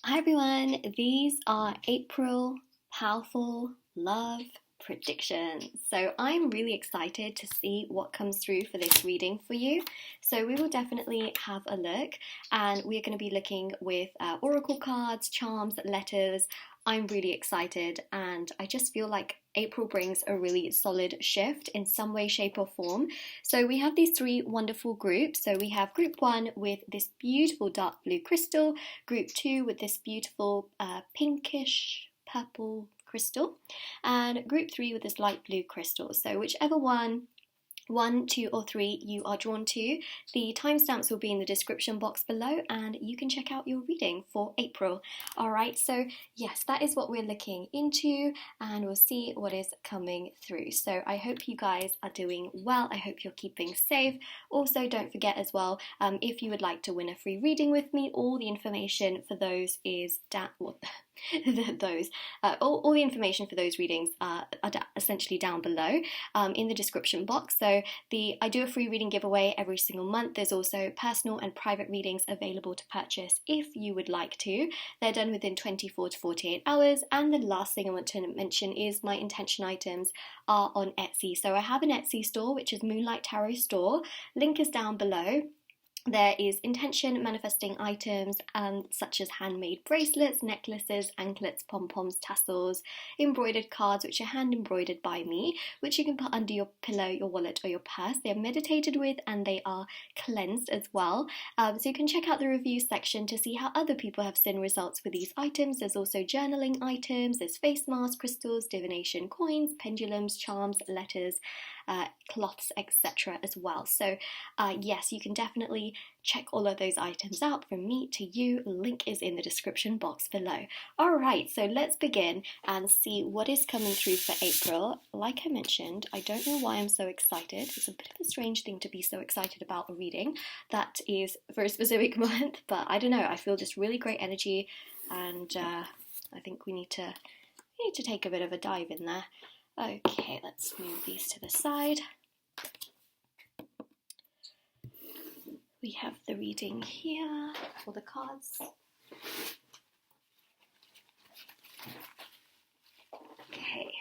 Hi everyone, these are April powerful love predictions. So I'm really excited to see what comes through for this reading for you. So we will definitely have a look, and we're going to be looking with oracle cards, charms, letters. I'm really excited, and I just feel like April brings a really solid shift in some way, shape, or form. So we have these three wonderful groups. So we have group one with this beautiful dark blue crystal, group two with this beautiful pinkish purple crystal, and group three with this light blue crystal. So whichever one, two, or three you are drawn to, the timestamps will be in the description box below, and you can check out your reading for April. Alright, so yes, that is what we're looking into, and we'll see what is coming through. So I hope you guys are doing well. I hope you're keeping safe. Also, don't forget as well, if you would like to win a free reading with me, all the information for those is down. All the information for those readings are essentially down below in the description box. So I do a free reading giveaway every single month. There's also personal and private readings available to purchase if you would like to. They're done within 24 to 48 hours. And the last thing I want to mention is my intention items are on Etsy. So I have an Etsy store, which is Moonlight Tarot Store. Link is down below. There is intention manifesting items such as handmade bracelets, necklaces, anklets, pom-poms, tassels, embroidered cards which are hand embroidered by me, which you can put under your pillow, your wallet, or your purse. They are meditated with and they are cleansed as well. So you can check out the review section to see how other people have seen results with these items. There's also journaling items, there's face masks, crystals, divination coins, pendulums, charms, letters, cloths, etc. as well. So yes, you can definitely check all of those items out from me to you. Link is in the description box below. Alright, so let's begin and see what is coming through for April. Like I mentioned, I don't know why I'm so excited. It's a bit of a strange thing to be so excited about a reading that is for a specific month, but I don't know, I feel just really great energy, and I think we need to take a bit of a dive in there. Okay, let's move these to the side. We have the reading here for the cards. Okay.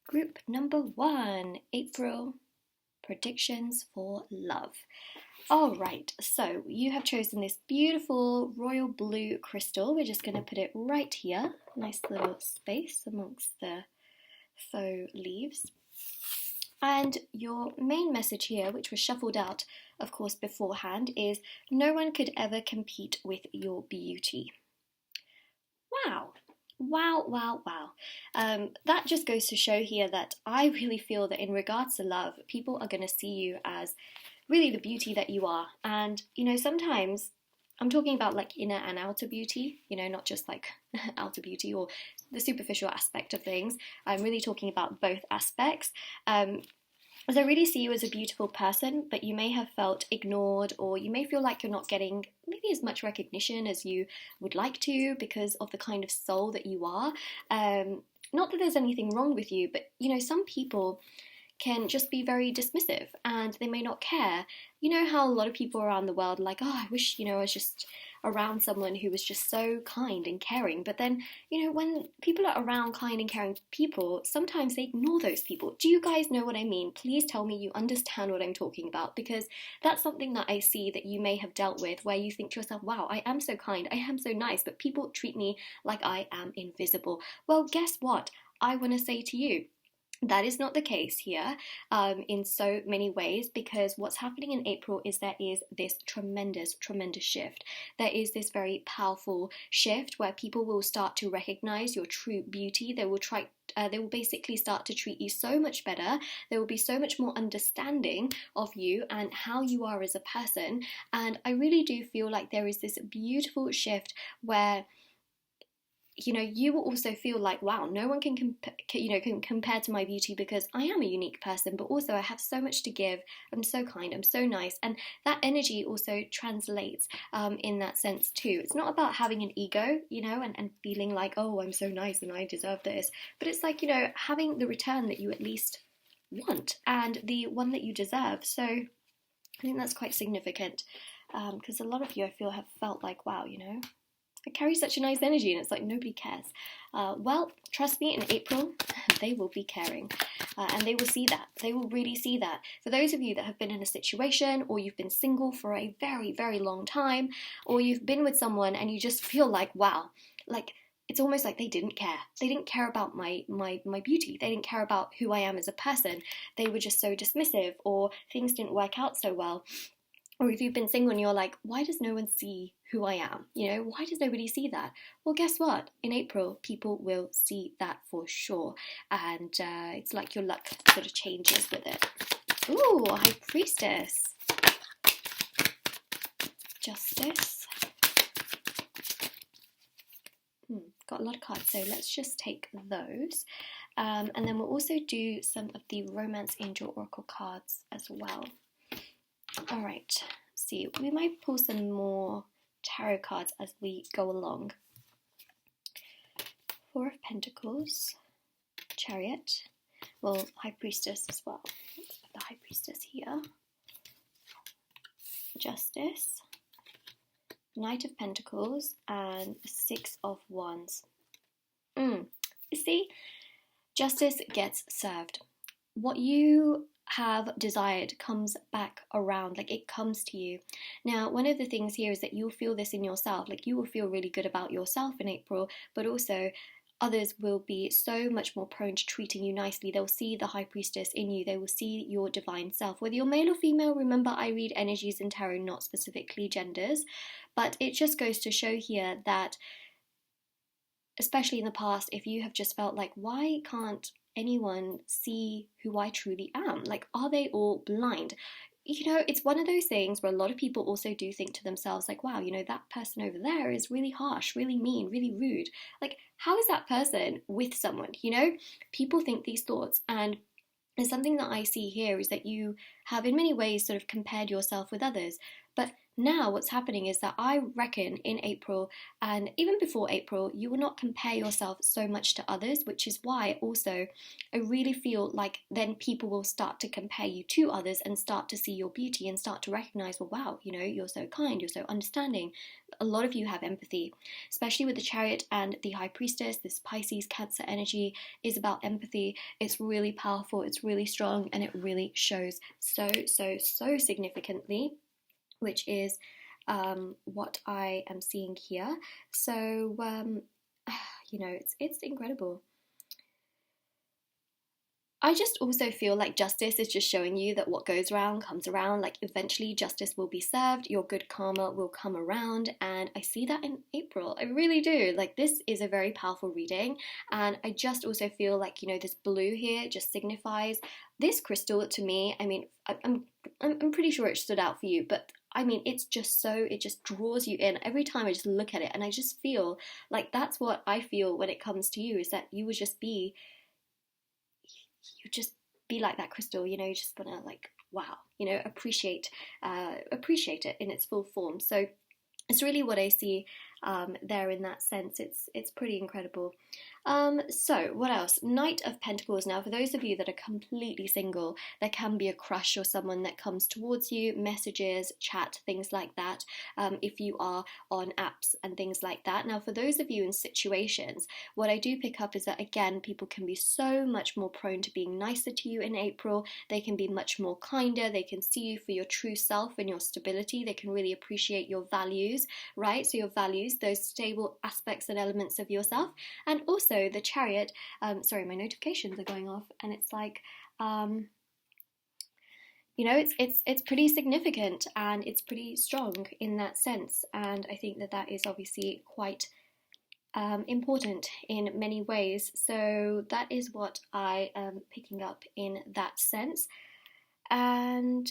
Group number one, April predictions for love. Alright, so you have chosen this beautiful royal blue crystal. We're just going to put it right here. Nice little space amongst the faux leaves. And your main message here, which was shuffled out, of course, beforehand, is no one could ever compete with your beauty. Wow. Wow, wow, wow. That just goes to show here that I really feel that in regards to love, people are going to see you as really the beauty that you are. And, you know, sometimes I'm talking about like inner and outer beauty, you know, not just like outer beauty or the superficial aspect of things. I'm really talking about both aspects. As I really see you as a beautiful person, but you may have felt ignored, or you may feel like you're not getting maybe as much recognition as you would like to because of the kind of soul that you are. Not that there's anything wrong with you, but, you know, some people can just be very dismissive and they may not care. You know how a lot of people around the world are like, oh, I wish, you know, I was just around someone who was just so kind and caring. But then, you know, when people are around kind and caring people, sometimes they ignore those people. Do you guys know what I mean? Please tell me you understand what I'm talking about, because that's something that I see that you may have dealt with, where you think to yourself, wow, I am so kind, I am so nice, but people treat me like I am invisible. Well, guess what? I want to say to you, that is not the case here in so many ways, because what's happening in April is there is this tremendous shift. There is this very powerful shift where people will start to recognize your true beauty. They will basically start to treat you so much better. There will be so much more understanding of you and how you are as a person. And I really do feel like there is this beautiful shift where, you know, you will also feel like, wow, no one can compare to my beauty, because I am a unique person, but also I have so much to give. I'm so kind, I'm so nice, and that energy also translates in that sense too. It's not about having an ego, you know, and feeling like, oh, I'm so nice and I deserve this, but it's like, you know, having the return that you at least want and the one that you deserve. So I think that's quite significant, because a lot of you, I feel, have felt like, wow, you know, I carry such a nice energy, and it's like nobody cares. Well, trust me, in April, they will be caring, and they will see that. They will really see that. For those of you that have been in a situation, or you've been single for a very, very long time, or you've been with someone and you just feel like, wow, like, it's almost like they didn't care. They didn't care about my beauty. They didn't care about who I am as a person. They were just so dismissive, or things didn't work out so well. Or if you've been single and you're like, why does no one see who I am? You know, why does nobody see that? Well, guess what? In April, people will see that for sure. And it's like your luck sort of changes with it. Ooh, High Priestess. Justice. Got a lot of cards, so let's just take those. And then we'll also do some of the Romance Angel Oracle cards as well. All right, see, we might pull some more tarot cards as we go along. Four of Pentacles, Chariot, well, High Priestess as well. Let's put the High Priestess here. Justice, Knight of Pentacles, and Six of Wands. You see, justice gets served. What you have desired comes back around, like it comes to you. Now, one of the things here is that you'll feel this in yourself, like you will feel really good about yourself in April, but also others will be so much more prone to treating you nicely. They'll see the High Priestess in you. They will see your divine self. Whether you're male or female, remember I read energies in tarot, not specifically genders, but it just goes to show here that, especially in the past, if you have just felt like, why can't anyone see who I truly am? Like, are they all blind? You know, it's one of those things where a lot of people also do think to themselves, like, wow, you know, that person over there is really harsh, really mean, really rude. Like, how is that person with someone? You know, people think these thoughts, and there's something that I see here is that you have in many ways sort of compared yourself with others. But now what's happening is that I reckon in April, and even before April, you will not compare yourself so much to others, which is why also I really feel like then people will start to compare you to others and start to see your beauty and start to recognize, well, wow, you know, you're so kind, you're so understanding. A lot of you have empathy, especially with the Chariot and the High Priestess. This Pisces Cancer energy is about empathy. It's really powerful, it's really strong, and it really shows so significantly, which is what I am seeing here. So, you know, it's incredible. I just also feel like justice is just showing you that what goes around comes around. Like, eventually justice will be served, your good karma will come around, and I see that in April. I really do. Like, this is a very powerful reading, and I just also feel like, you know, this blue here just signifies this crystal to me. I mean, I'm pretty sure it stood out for you, but I mean, it's just so, it just draws you in. Every time I just look at it, and I just feel like that's what I feel when it comes to you, is that you would just be, like that crystal, you know, you just wanna, like, wow, you know, appreciate it in its full form. So it's really what I see there in that sense. It's pretty incredible. So what else? Knight of Pentacles. Now, for those of you that are completely single, there can be a crush or someone that comes towards you, messages, chat, things like that, if you are on apps and things like that. Now, for those of you in situations, what I do pick up is that, again, people can be so much more prone to being nicer to you in April. They can be much more kinder. They can see you for your true self and your stability. They can really appreciate your values, right? So your values, those stable aspects and elements of yourself. And also the Chariot, sorry, my notifications are going off, and it's like, you know, it's pretty significant and it's pretty strong in that sense, and I think that is obviously quite important in many ways. So that is what I am picking up in that sense, and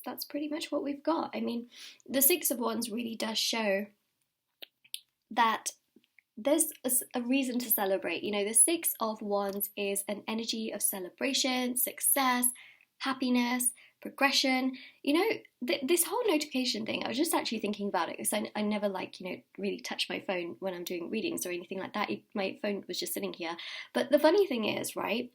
that's pretty much what we've got. I mean, the Six of Wands really does show that there's a reason to celebrate. You know, the Six of Wands is an energy of celebration, success, happiness, progression. You know, this whole notification thing, I was just actually thinking about it because I never like, you know, really touch my phone when I'm doing readings or anything like that. My phone was just sitting here. But the funny thing is, right,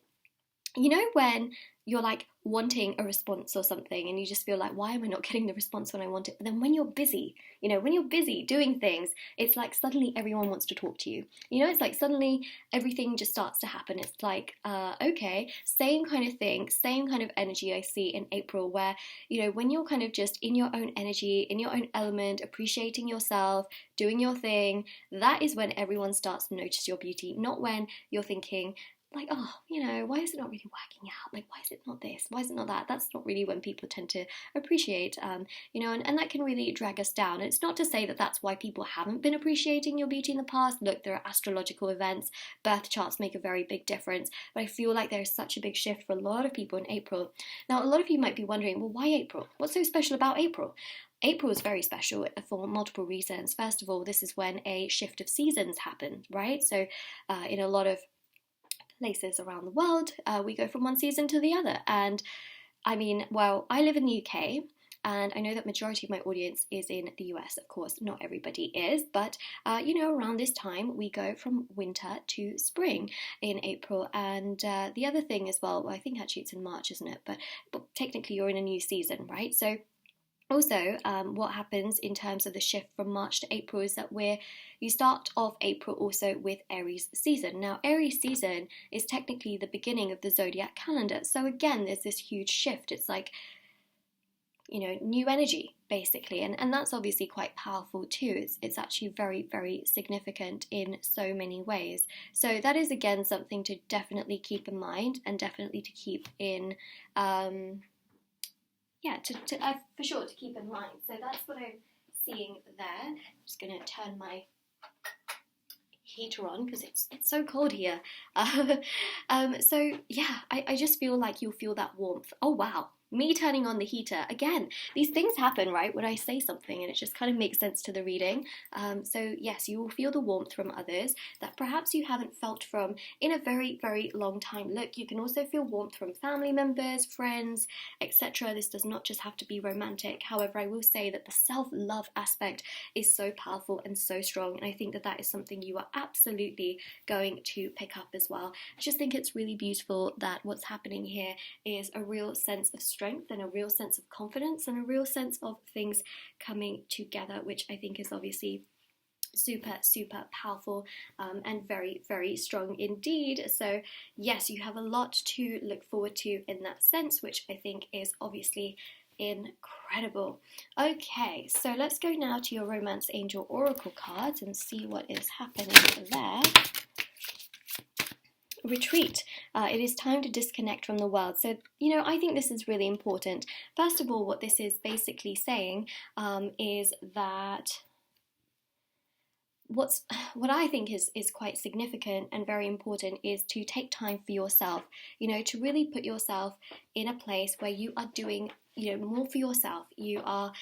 you know, when you're like wanting a response or something and you just feel like, why am I not getting the response when I want it? But then when you're busy, you know, when you're busy doing things, it's like suddenly everyone wants to talk to you. You know, it's like suddenly everything just starts to happen. It's like, okay, same kind of thing, same kind of energy I see in April where, you know, when you're kind of just in your own energy, in your own element, appreciating yourself, doing your thing, that is when everyone starts to notice your beauty, not when you're thinking, like, oh, you know, why is it not really working out? Like, why is it not this? Why is it not that? That's not really when people tend to appreciate, you know, and that can really drag us down. And it's not to say that that's why people haven't been appreciating your beauty in the past. Look, there are astrological events, birth charts make a very big difference, but I feel like there's such a big shift for a lot of people in April. Now, a lot of you might be wondering, well, why April? What's so special about April? April is very special for multiple reasons. First of all, this is when a shift of seasons happen, right? So in a lot of places around the world, we go from one season to the other. And I mean, well, I live in the UK, and I know that majority of my audience is in the US. Of course, not everybody is, but you know, around this time we go from winter to spring in April. And the other thing as well, I think actually it's in March, isn't it? But technically you're in a new season, right? So also, what happens in terms of the shift from March to April is that you start off April also with Aries season. Now, Aries season is technically the beginning of the zodiac calendar. So again, there's this huge shift. It's like, you know, new energy, basically. And that's obviously quite powerful too. It's actually very, very significant in so many ways. So that is, again, something to definitely keep in mind and definitely to keep in... for sure to keep in mind. So that's what I'm seeing there. I'm just going to turn my heater on because it's so cold here. So yeah, I just feel like you'll feel that warmth. Oh wow, me turning on the heater. Again, these things happen, right, when I say something and it just kind of makes sense to the reading. So yes, you will feel the warmth from others that perhaps you haven't felt from in a very, very long time. Look, you can also feel warmth from family members, friends, etc. This does not just have to be romantic. However, I will say that the self-love aspect is so powerful and so strong, and I think that is something you are absolutely going to pick up as well. I just think it's really beautiful that what's happening here is a real sense of strength and a real sense of confidence and a real sense of things coming together, which I think is obviously super, super powerful and very, very strong indeed. So yes, you have a lot to look forward to in that sense, which I think is obviously incredible. Okay, so let's go now to your Romance Angel Oracle cards and see what is happening there. Retreat. It is time to disconnect from the world. So, you know, I think this is really important. First of all, what this is basically saying is that what I think is quite significant and very important is to take time for yourself, you know, to really put yourself in a place where you are doing, you know, more for yourself. You are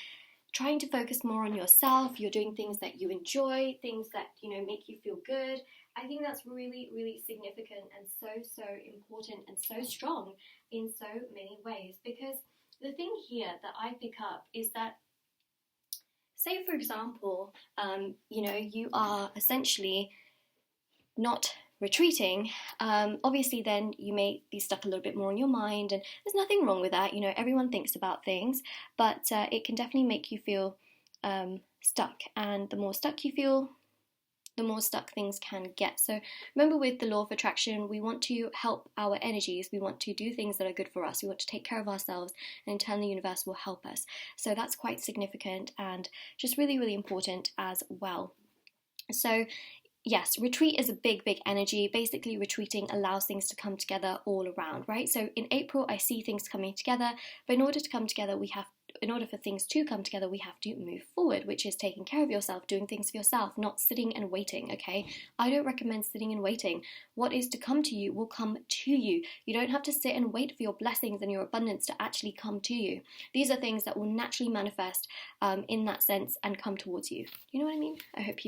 trying to focus more on yourself. You're doing things that you enjoy, things that, you know, make you feel good. I think that's really, really significant and so important and so strong in so many ways, because the thing here that I pick up is that, say for example, you know, you are essentially not retreating, obviously then you may be stuck a little bit more in your mind, and there's nothing wrong with that. You know, everyone thinks about things, but it can definitely make you feel stuck, and the more stuck you feel, the more stuck things can get. So remember, with the law of attraction, we want to help our energies, we want to do things that are good for us, we want to take care of ourselves, and in turn the universe will help us. So that's quite significant and just really, really important as well. So yes, retreat is a big, big energy. Basically, retreating allows things to come together all around, right? So in April, I see things coming together, but in order to come together, in order for things to come together, we have to move forward, which is taking care of yourself, doing things for yourself, not sitting and waiting, okay? I don't recommend sitting and waiting. What is to come to you will come to you. You don't have to sit and wait for your blessings and your abundance to actually come to you. These are things that will naturally manifest in that sense and come towards you. You know what I mean? I hope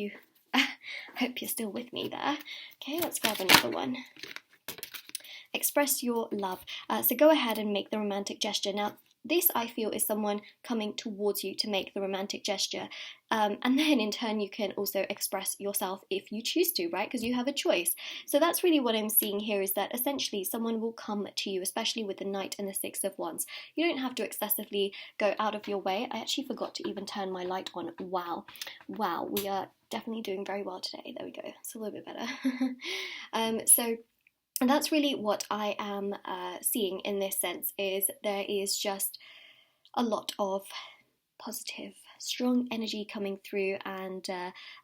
you're still with me there. Okay, let's grab another one. Express your love. So go ahead and make the romantic gesture. Now, this, I feel, is someone coming towards you to make the romantic gesture. And then in turn, you can also express yourself if you choose to, right? Because you have a choice. So that's really what I'm seeing here, is that essentially someone will come to you, especially with the Knight and the Six of Wands. You don't have to excessively go out of your way. I actually forgot to even turn my light on. Wow, we are definitely doing very well today. There we go. It's a little bit better. And that's really what I am seeing in this sense, is there is just a lot of positive, strong energy coming through, and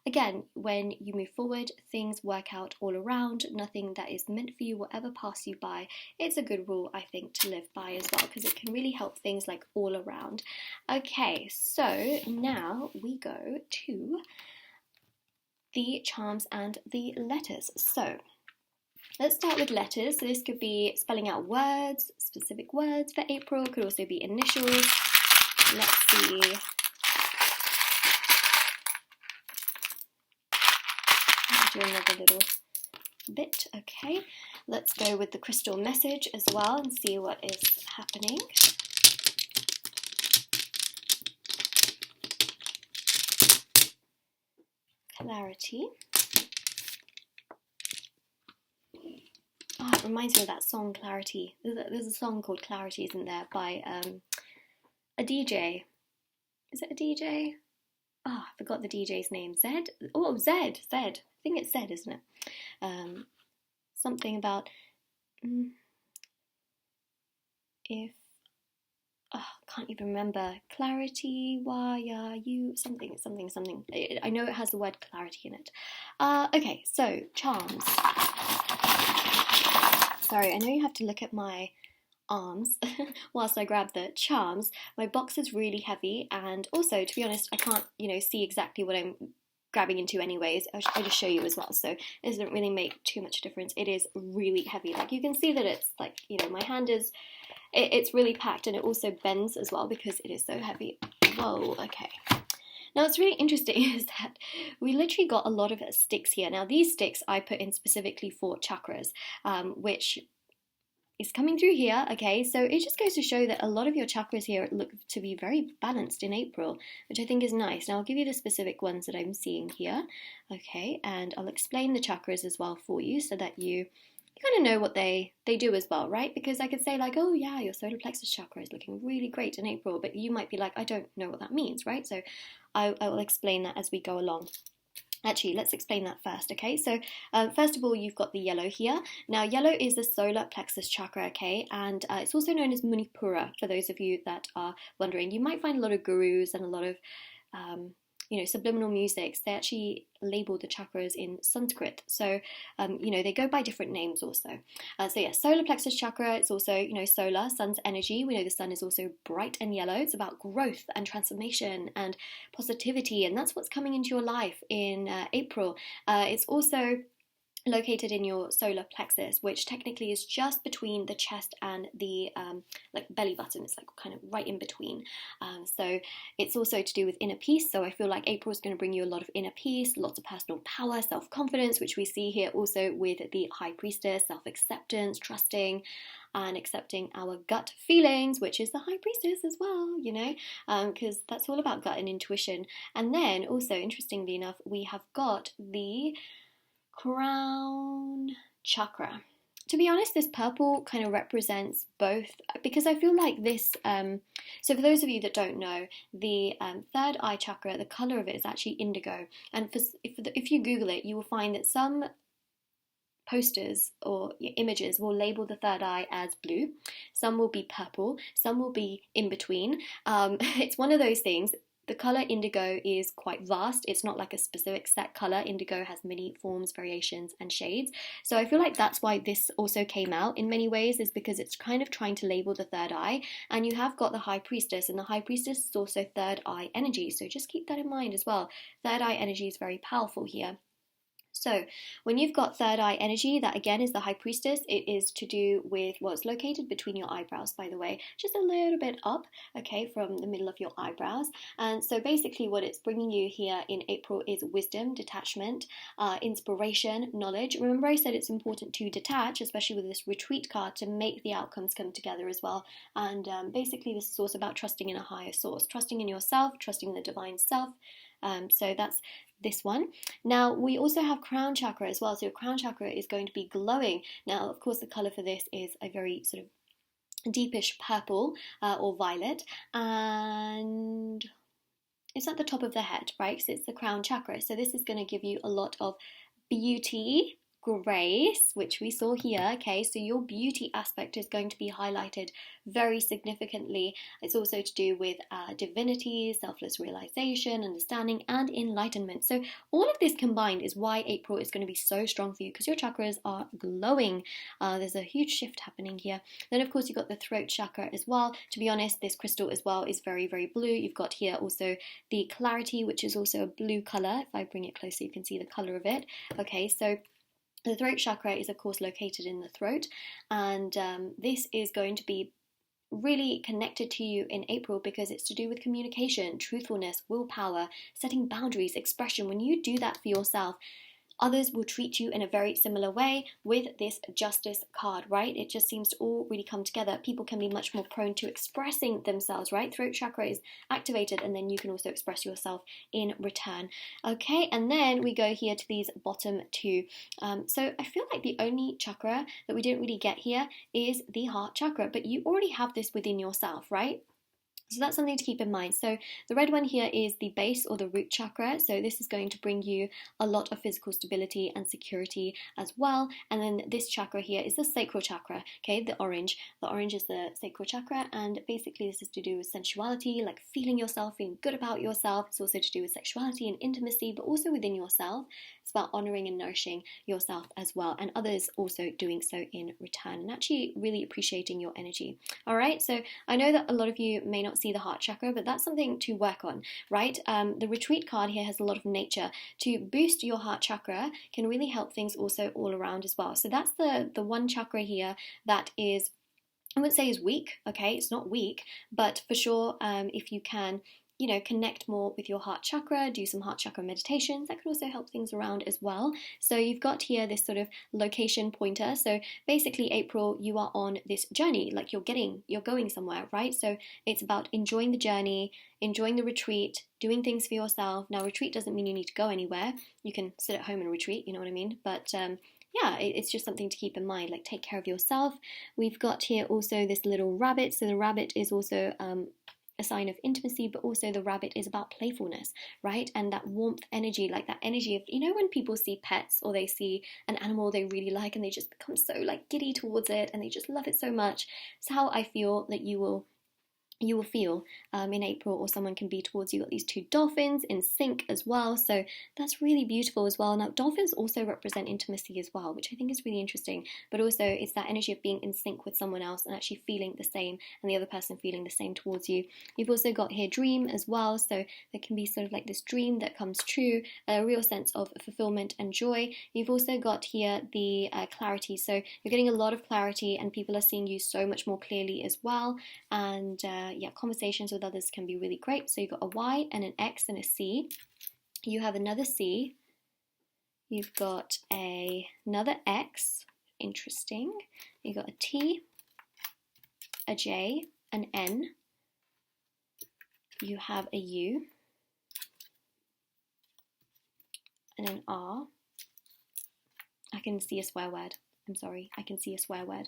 again, when you move forward, things work out all around. Nothing that is meant for you will ever pass you by. It's a good rule, I think, to live by as well, because it can really help things like all around. Okay, so now we go to the charms and the letters. So let's start with letters. So this could be spelling out words, specific words for April. It could also be initials. Let's see. I'll do another little bit. Okay. Let's go with the crystal message as well and see what is happening. Clarity. Oh, it reminds me of that song, Clarity. There's a song called Clarity, isn't there, by a DJ. Is it a DJ? Oh, I forgot the DJ's name. Zed? Oh, Zed. I think it's Zed, isn't it? Something about if... Oh, I can't even remember. Clarity, why are you... Something. I know it has the word clarity in it. Okay, so charms. Sorry, I know you have to look at my arms whilst I grab the charms. My box is really heavy, and also, to be honest, I can't, see exactly what I'm grabbing into anyways. I'll just show you as well, so it doesn't really make too much difference. It is really heavy. Like, you can see that it's like, my hand is, it's really packed, and it also bends as well because it is so heavy. Whoa, okay. Now, what's really interesting is that we literally got a lot of sticks here. Now, these sticks I put in specifically for chakras, which is coming through here, okay? So it just goes to show that a lot of your chakras here look to be very balanced in April, which I think is nice. Now, I'll give you the specific ones that I'm seeing here, okay? And I'll explain the chakras as well for you so that you kind of know what they do as well, right? Because I could say like, oh yeah, your solar plexus chakra is looking really great in April, but you might be like, I don't know what that means, right? So I will explain that as we go along. Actually, let's explain that first, okay? So first of all, you've got the yellow here. Now, yellow is the solar plexus chakra, okay? And it's also known as Manipura, for those of you that are wondering. You might find a lot of gurus and a lot of subliminal musics. They actually label the chakras in Sanskrit. So, they go by different names also. So yeah, solar plexus chakra, it's also, solar, sun's energy. We know the sun is also bright and yellow. It's about growth and transformation and positivity. And that's what's coming into your life in April. It's also located in your solar plexus, which technically is just between the chest and the belly button. It's like kind of right in between. So it's also to do with inner peace. So I feel like April is going to bring you a lot of inner peace, lots of personal power, self-confidence, which we see here also with the High Priestess, self-acceptance, trusting and accepting our gut feelings, which is the High Priestess as well, because that's all about gut and intuition. And then also, interestingly enough, we have got the crown chakra. To be honest, this purple kind of represents both, because I feel like this, so for those of you that don't know, the third eye chakra, the colour of it is actually indigo. And if you Google it, you will find that some posters or images will label the third eye as blue. Some will be purple, some will be in between. It's one of those things. The colour indigo is quite vast. It's not like a specific set colour. Indigo has many forms, variations and shades. So I feel like that's why this also came out in many ways, is because it's kind of trying to label the third eye. And you have got the High Priestess, and the High Priestess is also third eye energy. So just keep that in mind as well. Third eye energy is very powerful here. So when you've got third eye energy, that again is the High Priestess. It is to do with, well, it's located between your eyebrows, by the way, just a little bit up, okay, from the middle of your eyebrows. And so basically what it's bringing you here in April is wisdom, detachment, inspiration, knowledge. Remember I said it's important to detach, especially with this retreat card, to make the outcomes come together as well. And basically this is also about trusting in a higher source, trusting in yourself, trusting in the divine self. So that's this one. Now we also have crown chakra as well. So your crown chakra is going to be glowing. Now of course the color for this is a very sort of deepish purple or violet, and it's at the top of the head, right? Because it's the crown chakra. So this is going to give you a lot of beauty, grace, which we saw here. Okay, so your beauty aspect is going to be highlighted very significantly. It's also to do with divinity, selfless realization, understanding, and enlightenment. So all of this combined is why April is going to be so strong for you, because your chakras are glowing. There's a huge shift happening here. Then of course you've got the throat chakra as well. To be honest, this crystal as well is very, very blue. You've got here also the clarity, which is also a blue color. If I bring it closer, you can see the color of it. Okay, so the throat chakra is of course located in the throat, and this is going to be really connected to you in April because it's to do with communication, truthfulness, willpower, setting boundaries, expression. When you do that for yourself, others will treat you in a very similar way with this justice card, right? It just seems to all really come together. People can be much more prone to expressing themselves, right? Throat chakra is activated, and then you can also express yourself in return. Okay, and then we go here to these bottom two. So I feel like the only chakra that we didn't really get here is the heart chakra, but you already have this within yourself, right? So that's something to keep in mind. So the red one here is the base or the root chakra. So this is going to bring you a lot of physical stability and security as well. And then this chakra here is the sacral chakra, okay, the orange. The orange is the sacral chakra, and basically this is to do with sensuality, like feeling yourself, feeling good about yourself. It's also to do with sexuality and intimacy, but also within yourself. It's about honoring and nourishing yourself as well, and others also doing so in return, and actually really appreciating your energy. All right, so I know that a lot of you may not see the heart chakra, but that's something to work on, right? The retreat card here has a lot of nature. To boost your heart chakra can really help things also all around as well. So that's the one chakra here that is, I wouldn't say is weak, okay? It's not weak, but for sure, if you can, you know, connect more with your heart chakra, do some heart chakra meditations, that could also help things around as well. So you've got here this sort of location pointer. So basically, April, you are on this journey, like you're going somewhere, right? So it's about enjoying the journey, enjoying the retreat, doing things for yourself. Now, retreat doesn't mean you need to go anywhere. You can sit at home and retreat, you know what I mean? But yeah, it's just something to keep in mind, like take care of yourself. We've got here also this little rabbit. So the rabbit is also a sign of intimacy, but also the rabbit is about playfulness, right? And that warmth energy, like that energy of, you know, when people see pets or they see an animal they really like and they just become so like giddy towards it and they just love it so much. It's how I feel that you will feel in April, or someone can be towards you. Got these two dolphins in sync as well, so that's really beautiful as well. Now dolphins also represent intimacy as well, which I think is really interesting, but also it's that energy of being in sync with someone else and actually feeling the same, and the other person feeling the same towards you. You've also got here dream as well, so there can be sort of like this dream that comes true, a real sense of fulfillment and joy. You've also got here the clarity, so you're getting a lot of clarity and people are seeing you so much more clearly as well. And yeah, conversations with others can be really great. So you've got a Y and an X and a C. You have another C. You've got another X. Interesting. You've got a T, a J, an N. You have a U and an R. I can see a swear word. I'm sorry. I can see a swear word.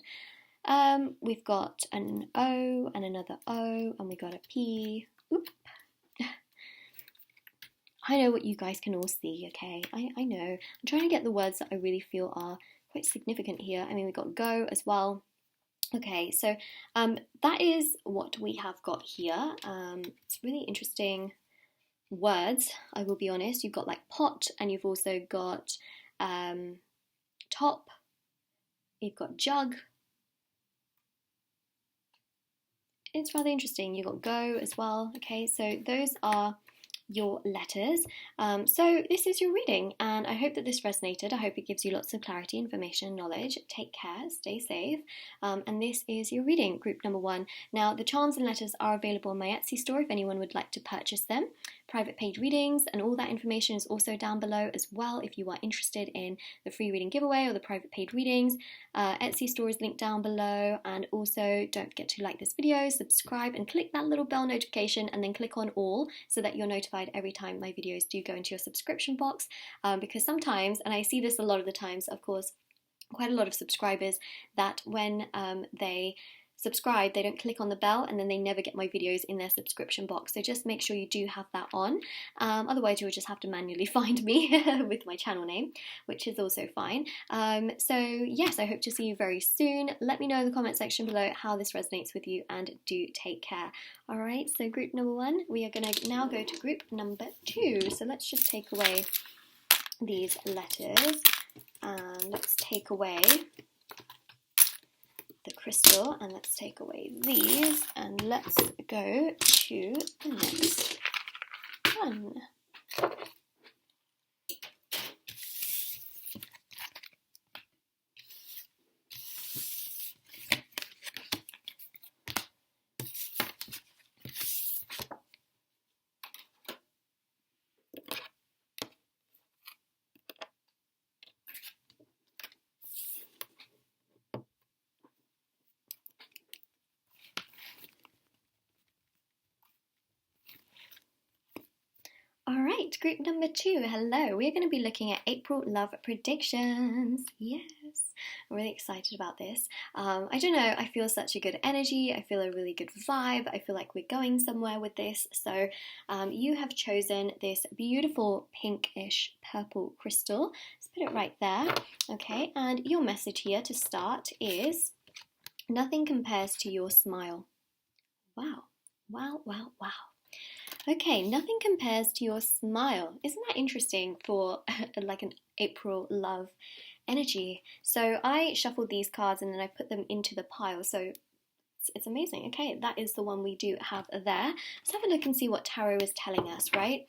We've got an O and another O, and we got a P. Oop. I know what you guys can all see, okay? I know. I'm trying to get the words that I really feel are quite significant here. I mean, we've got go as well. Okay, so that is what we have got here. It's really interesting words, I will be honest. You've got like pot, and you've also got top. You've got jug. It's rather interesting. You've got go as well. Okay, so those are your letters. So this is your reading, and I hope that this resonated. I hope it gives you lots of clarity, information, knowledge. Take care, stay safe, and this is your reading, group number 1. Now, the charms and letters are available on my Etsy store if anyone would like to purchase them. Private paid readings and all that information is also down below as well if you are interested in the free reading giveaway or the private paid readings. Etsy store is linked down below, and also don't forget to like this video, subscribe, and click that little bell notification, and then click on all so that you're notified every time my videos do go into your subscription box, because sometimes, and I see this a lot of the times, of course, quite a lot of subscribers that when they subscribe, they don't click on the bell, and then they never get my videos in their subscription box. So just make sure you do have that on. Otherwise you'll just have to manually find me with my channel name, which is also fine. So yes, I hope to see you very soon. Let me know in the comment section below how this resonates with you, and do take care. Alright, so group number 1, we are going to now go to group number 2. So let's just take away these letters, and let's take away the crystal, and let's take away these, and let's go to the next one. Alright, group number 2, hello. We're going to be looking at April love predictions. Yes, I'm really excited about this. I don't know, I feel such a good energy, I feel a really good vibe, I feel like we're going somewhere with this. So you have chosen this beautiful pinkish purple crystal. Let's put it right there. Okay, and your message here to start is, nothing compares to your smile. Wow, wow, wow, wow. Okay, nothing compares to your smile. Isn't that interesting for like an April love energy? So I shuffled these cards and then I put them into the pile. So it's amazing. Okay, that is the one we do have there. Let's have a look and see what tarot is telling us, right?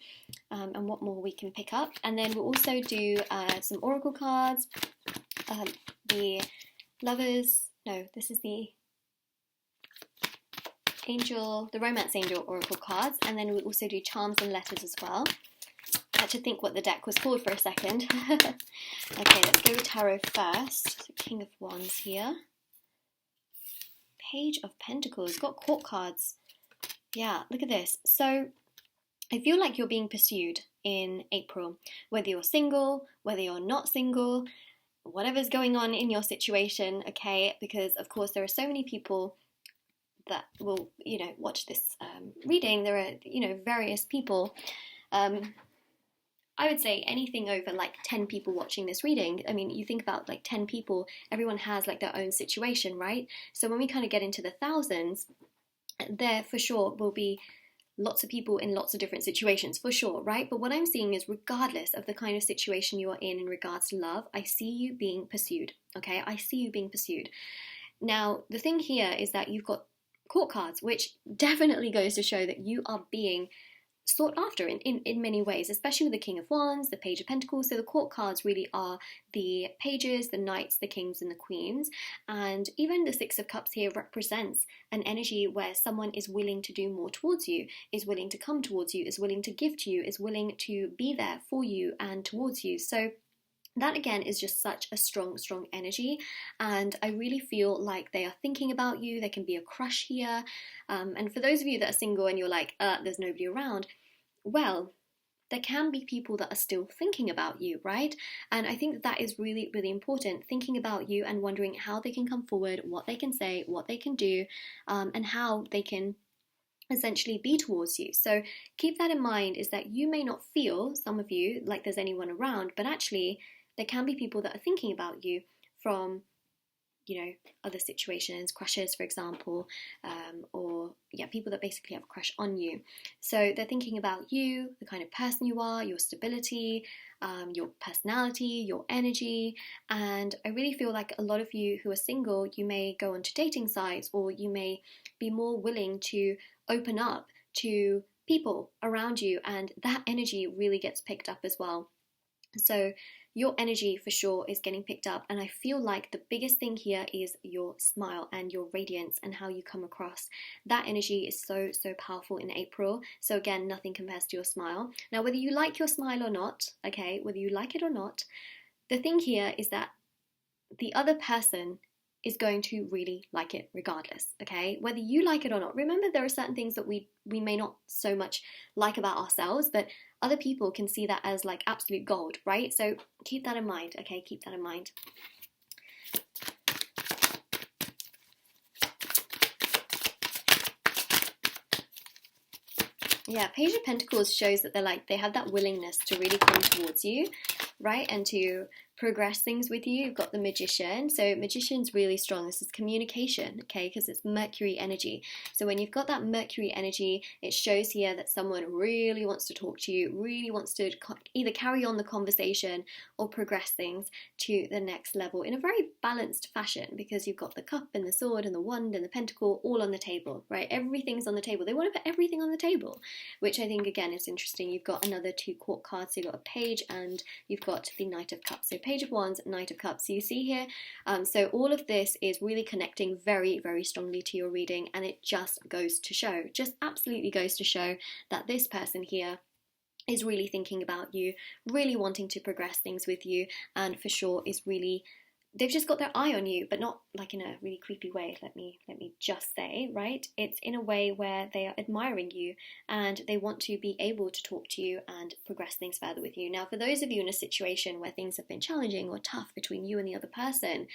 And what more we can pick up. And then we'll also do some oracle cards. The lovers, no, this is the angel, the romance angel oracle cards, and then we also do charms and letters as well. I had to think what the deck was called for a second. Okay, let's go with tarot first. King of Wands here. Page of Pentacles, got court cards. Yeah, look at this. So I feel like you're being pursued in April, whether you're single, whether you're not single, whatever's going on in your situation, okay, because of course there are so many people that will, you know, watch this reading. There are, you know, various people. I would say anything over like 10 people watching this reading. I mean, you think about like 10 people, everyone has like their own situation, right? So when we kind of get into the thousands, there for sure will be lots of people in lots of different situations, for sure, right? But what I'm seeing is, regardless of the kind of situation you are in regards to love, I see you being pursued, okay? I see you being pursued. Now, the thing here is that you've got court cards, which definitely goes to show that you are being sought after in many ways, especially with the King of Wands, the Page of Pentacles. So the court cards really are the pages, the knights, the kings, and the queens. And even the Six of Cups here represents an energy where someone is willing to do more towards you, is willing to come towards you, is willing to give to you, is willing to be there for you and towards you. So that again is just such a strong energy, and I really feel like they are thinking about you. There can be a crush here, and for those of you that are single and you're like, there's nobody around, well, there can be people that are still thinking about you, right? And I think that is really important, thinking about you and wondering how they can come forward, what they can say, what they can do, and how they can essentially be towards you. So keep that in mind, is that you may not feel, some of you, like there's anyone around, but actually there can be people that are thinking about you from, you know, other situations, crushes, for example, or yeah, people that basically have a crush on you. So they're thinking about you, the kind of person you are, your stability, your personality, your energy. And I really feel like a lot of you who are single, you may go onto dating sites, or you may be more willing to open up to people around you, and that energy really gets picked up as well. So your energy for sure is getting picked up, and I feel like the biggest thing here is your smile and your radiance and how you come across. That energy is so powerful in April. So again, nothing compares to your smile. Now, whether you like your smile or not, okay, whether you like it or not, the thing here is that the other person is going to really like it regardless, okay? Whether you like it or not. Remember, there are certain things that we may not so much like about ourselves, but other people can see that as like absolute gold, right? So keep that in mind, okay? Keep that in mind. Yeah, Page of Pentacles shows that they have that willingness to really come towards you, right? And to progress things with you. You've got the Magician. So Magician's really strong. This is communication, okay? Because it's Mercury energy. So when you've got that Mercury energy, it shows here that someone really wants to talk to you, really wants to either carry on the conversation or progress things to the next level in a very balanced fashion, because you've got the cup and the sword and the wand and the pentacle all on the table, right? Everything's on the table. They want to put everything on the table, which I think, again, is interesting. You've got another 2 court cards. So you've got a page and you've got the Knight of Cups. So Page of Wands, Knight of Cups. So you see here, so all of this is really connecting very strongly to your reading, and it just goes to show, just absolutely goes to show that this person here is really thinking about you, really wanting to progress things with you, and for sure is really, they've just got their eye on you, but not like in a really creepy way, let me just say, right? It's in a way where they are admiring you and they want to be able to talk to you and progress things further with you. Now, for those of you in a situation where things have been challenging or tough between you and the other person,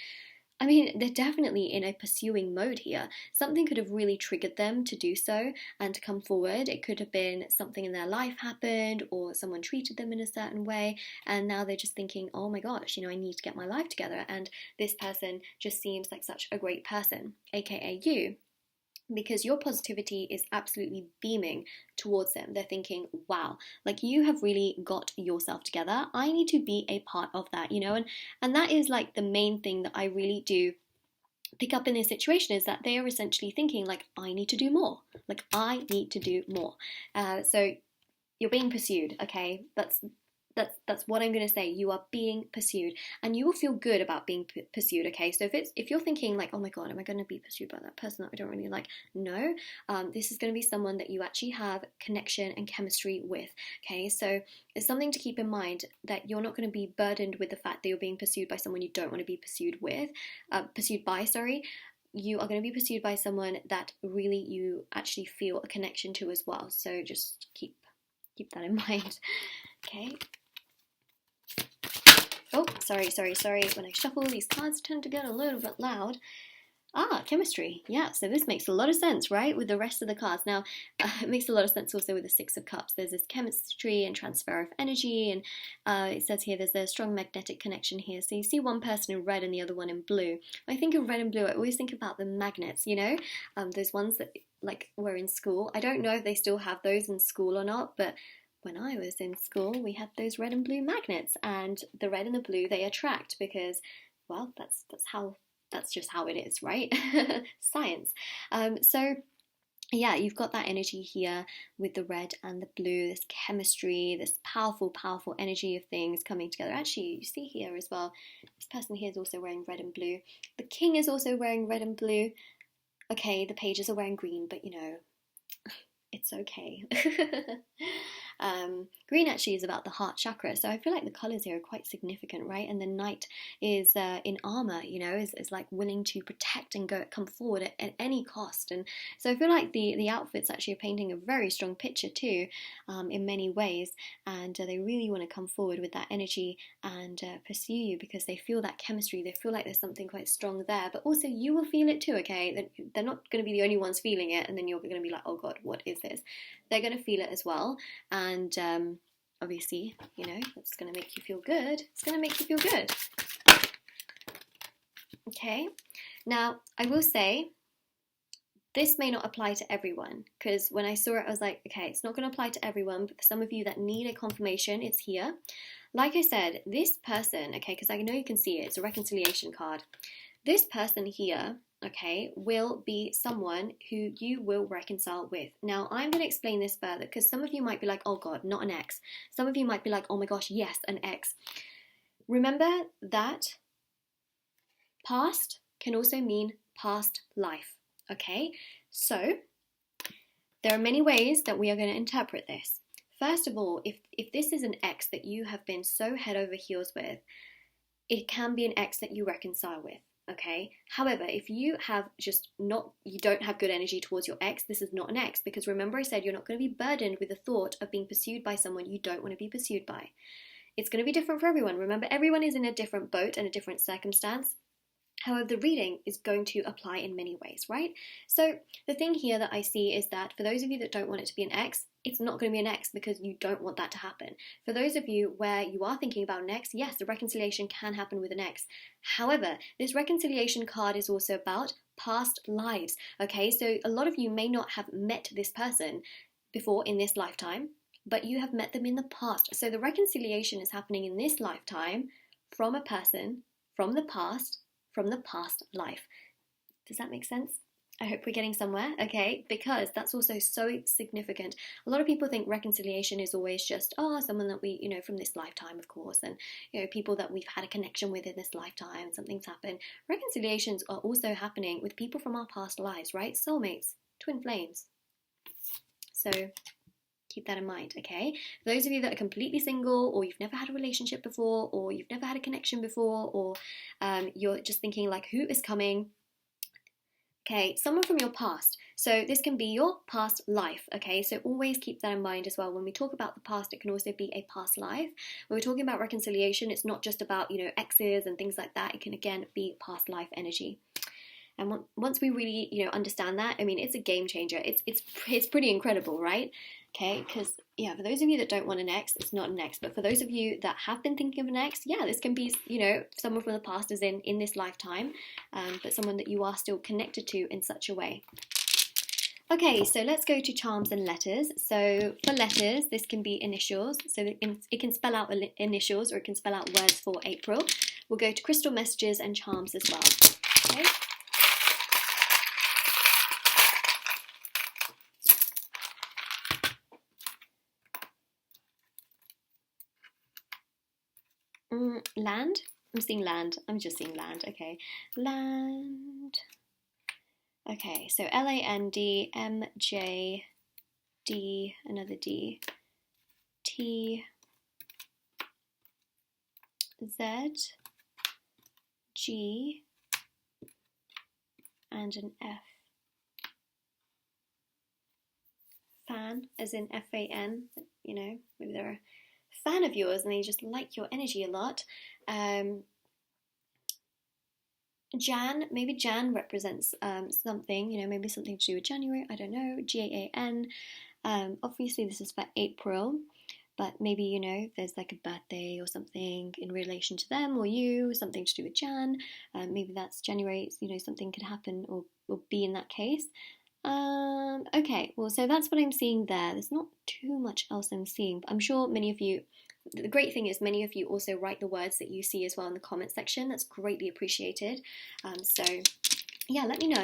I mean, they're definitely in a pursuing mode here. Something could have really triggered them to do so and to come forward. It could have been something in their life happened, or someone treated them in a certain way, and now they're just thinking, oh my gosh, I need to get my life together. And this person just seems like such a great person, aka you, because your positivity is absolutely beaming towards them. They're thinking, wow, like you have really got yourself together. I need to be a part of that, and that is like the main thing that I really do pick up in this situation, is that they are essentially thinking like, I need to do more. Like, I need to do more. So you're being pursued, okay? That's what I'm going to say. You are being pursued, and you will feel good about being pursued, okay? So if you're thinking like, oh my god, am I going to be pursued by that person that I don't really like? No, this is going to be someone that you actually have connection and chemistry with, okay? So it's something to keep in mind, that you're not going to be burdened with the fact that you're being pursued by someone you don't want to be pursued by. You are going to be pursued by someone that really you actually feel a connection to as well. So just keep that in mind, okay? Oh, sorry. When I shuffle, these cards tend to get a little bit loud. Chemistry. Yeah, so this makes a lot of sense, right, with the rest of the cards. Now, it makes a lot of sense also with the Six of Cups. There's this chemistry and transfer of energy, and it says here there's a strong magnetic connection here. So you see one person in red and the other one in blue. When I think of red and blue, I always think about the magnets, those ones that like were in school. I don't know if they still have those in school or not, but when I was in school, we had those red and blue magnets, and the red and the blue, they attract because, well, that's just how it is, right? Science. So yeah, you've got that energy here with the red and the blue, this chemistry, this powerful energy of things coming together. Actually, you see here as well, this person here is also wearing red and blue. The king is also wearing red and blue. Okay, the pages are wearing green, but it's okay. Green actually is about the heart chakra, so I feel like the colours here are quite significant, right? And the knight is in armour, is like willing to protect and come forward at any cost. And so I feel like the outfits actually are painting a very strong picture too, in many ways, and they really want to come forward with that energy and pursue you, because they feel that chemistry, they feel like there's something quite strong there, but also you will feel it too, okay? They're not going to be the only ones feeling it, and then you're going to be like, oh god, what is this? They're going to feel it as well, and obviously, it's going to make you feel good. It's going to make you feel good. Okay, now I will say this may not apply to everyone, because when I saw it, I was like, okay, it's not going to apply to everyone, but for some of you that need a confirmation, it's here. Like I said, this person, okay, because I know you can see it, it's a reconciliation card. This person here okay, will be someone who you will reconcile with. Now, I'm going to explain this further because some of you might be like, oh God, not an ex. Some of you might be like, oh my gosh, yes, an ex. Remember that past can also mean past life, okay? So, there are many ways that we are going to interpret this. First of all, if this is an ex that you have been so head over heels with, it can be an ex that you reconcile with. Okay. However, if you have you don't have good energy towards your ex, this is not an ex, because remember I said you're not going to be burdened with the thought of being pursued by someone you don't want to be pursued by. It's going to be different for everyone. Remember, everyone is in a different boat and a different circumstance. However, the reading is going to apply in many ways, right? So the thing here that I see is that for those of you that don't want it to be an ex, it's not going to be an ex because you don't want that to happen. For those of you where you are thinking about an ex, yes, the reconciliation can happen with an ex. However, this reconciliation card is also about past lives, okay? So a lot of you may not have met this person before in this lifetime, but you have met them in the past. So the reconciliation is happening in this lifetime from a person from the past life. Does that make sense? I hope we're getting somewhere, okay? Because that's also so significant. A lot of people think reconciliation is always just, someone that we, from this lifetime, of course, and, people that we've had a connection with in this lifetime, and something's happened. Reconciliations are also happening with people from our past lives, right? Soulmates, twin flames. So keep that in mind, okay? For those of you that are completely single, or you've never had a relationship before, or you've never had a connection before, or you're just thinking like, who is coming? Okay, someone from your past. So this can be your past life, okay? So always keep that in mind as well. When we talk about the past, it can also be a past life. When we're talking about reconciliation, it's not just about, exes and things like that. It can, again, be past life energy. And once we really, understand that, I mean, it's a game changer. It's pretty incredible, right? Okay, because, for those of you that don't want an ex, it's not an ex. But for those of you that have been thinking of an ex, this can be, someone from the past is in this lifetime, but someone that you are still connected to in such a way. Okay, so let's go to charms and letters. So for letters, this can be initials. So it can spell out initials, or it can spell out words for April. We'll go to crystal messages and charms as well. Okay. Land? I'm seeing land. I'm just seeing land. Okay. Land. Okay, so LAND, MJ, D, another D, T, Z, G, and an F. Fan, as in F-A-N, maybe they're a fan of yours and they just like your energy a lot. Jan, maybe Jan represents something, maybe something to do with January, I don't know, G-A-N. Obviously this is for April, but maybe, there's like a birthday or something in relation to them or you, something to do with Jan. Maybe that's January, something could happen or be in that case. Okay, well, so that's what I'm seeing there. There's not too much else I'm seeing, but I'm sure many of you, the great thing is many of you also write the words that you see as well in the comment section. That's greatly appreciated. So yeah, let me know.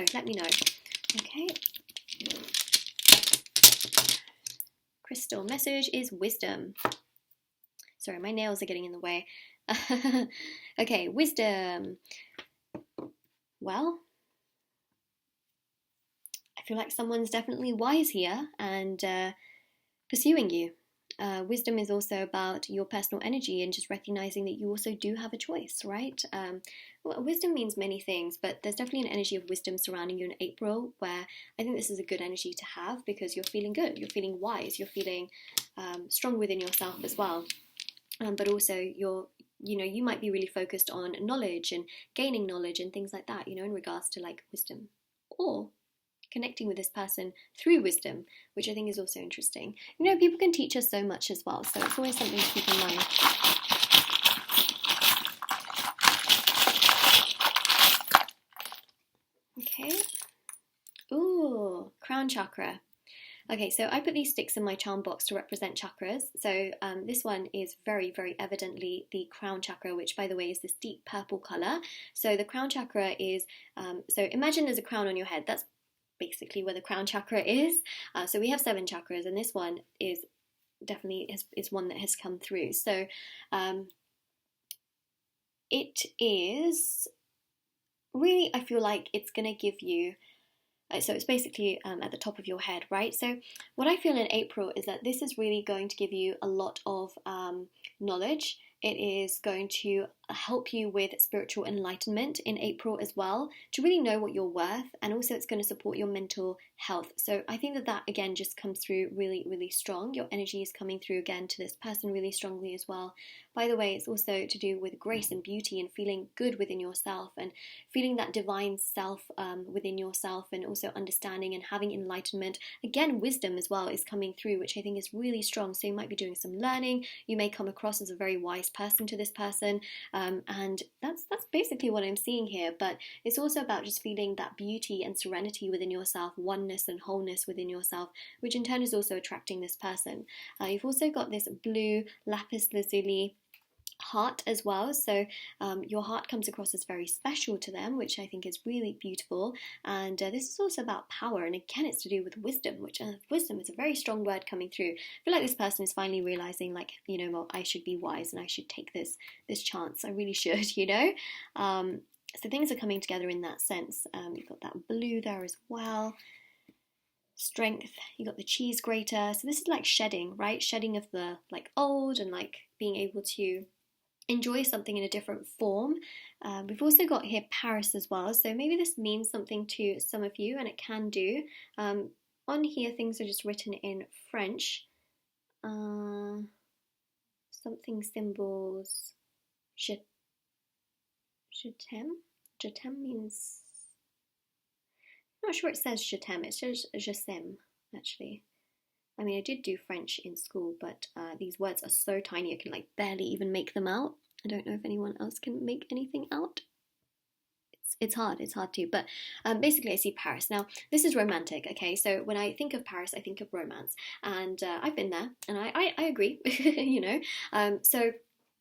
Okay. Crystal message is wisdom. Sorry, my nails are getting in the way. Okay, wisdom. Well, I feel like someone's definitely wise here and pursuing you. Wisdom is also about your personal energy and just recognizing that you also do have a choice, right? Well, wisdom means many things, but there's definitely an energy of wisdom surrounding you in April, where I think this is a good energy to have because you're feeling good, you're feeling wise, you're feeling strong within yourself as well. But also you might be really focused on knowledge and gaining knowledge and things like that, in regards to like wisdom, or connecting with this person through wisdom, which I think is also interesting. People can teach us so much as well, so it's always something to keep in mind. Okay. Ooh, crown chakra. Okay, so I put these sticks in my charm box to represent chakras. So this one is very, very evidently the crown chakra, which by the way is this deep purple color. So the crown chakra is, so imagine there's a crown on your head. That's basically where the crown chakra is. So we have 7 chakras, and this one is definitely is one that has come through. So it is really, I feel like it's going to give you, so it's basically at the top of your head, right? So what I feel in April is that this is really going to give you a lot of knowledge. It is going to help you with spiritual enlightenment in April as well, to really know what you're worth, and also it's going to support your mental health. So I think that that again just comes through really, really strong. Your energy is coming through again to this person really strongly as well. By the way, it's also to do with grace and beauty and feeling good within yourself and feeling that divine self within yourself, and also understanding and having enlightenment. Again, wisdom as well is coming through, which I think is really strong. So you might be doing some learning. You may come across as a very wise person to this person, and that's basically what I'm seeing here. But it's also about just feeling that beauty and serenity within yourself, oneness and wholeness within yourself, which in turn is also attracting this person. You've also got this blue lapis lazuli heart as well, so your heart comes across as very special to them, which I think is really beautiful. And this is also about power, and again it's to do with wisdom, which wisdom is a very strong word coming through. I feel like this person is finally realizing, like, you know, well, I should be wise and I should take this chance. I really should, you know. So things are coming together in that sense. You've got that blue there as well. Strength, you got the cheese grater. So this is like shedding, right? Shedding of the like old, and like being able to enjoy something in a different form. We've also got here Paris as well, so maybe this means something to some of you, and it can do. On here things are just written in French. Something symbols je t'aime. Je t'aime means, I'm not sure it says je t'aime, it says je s'aime actually. I mean, I did do French in school, but these words are so tiny I can like barely even make them out. I don't know if anyone else can make anything out. It's hard to, but basically I see Paris. Now, this is romantic, okay? So when I think of Paris, I think of romance, and I've been there, and I agree, you know? So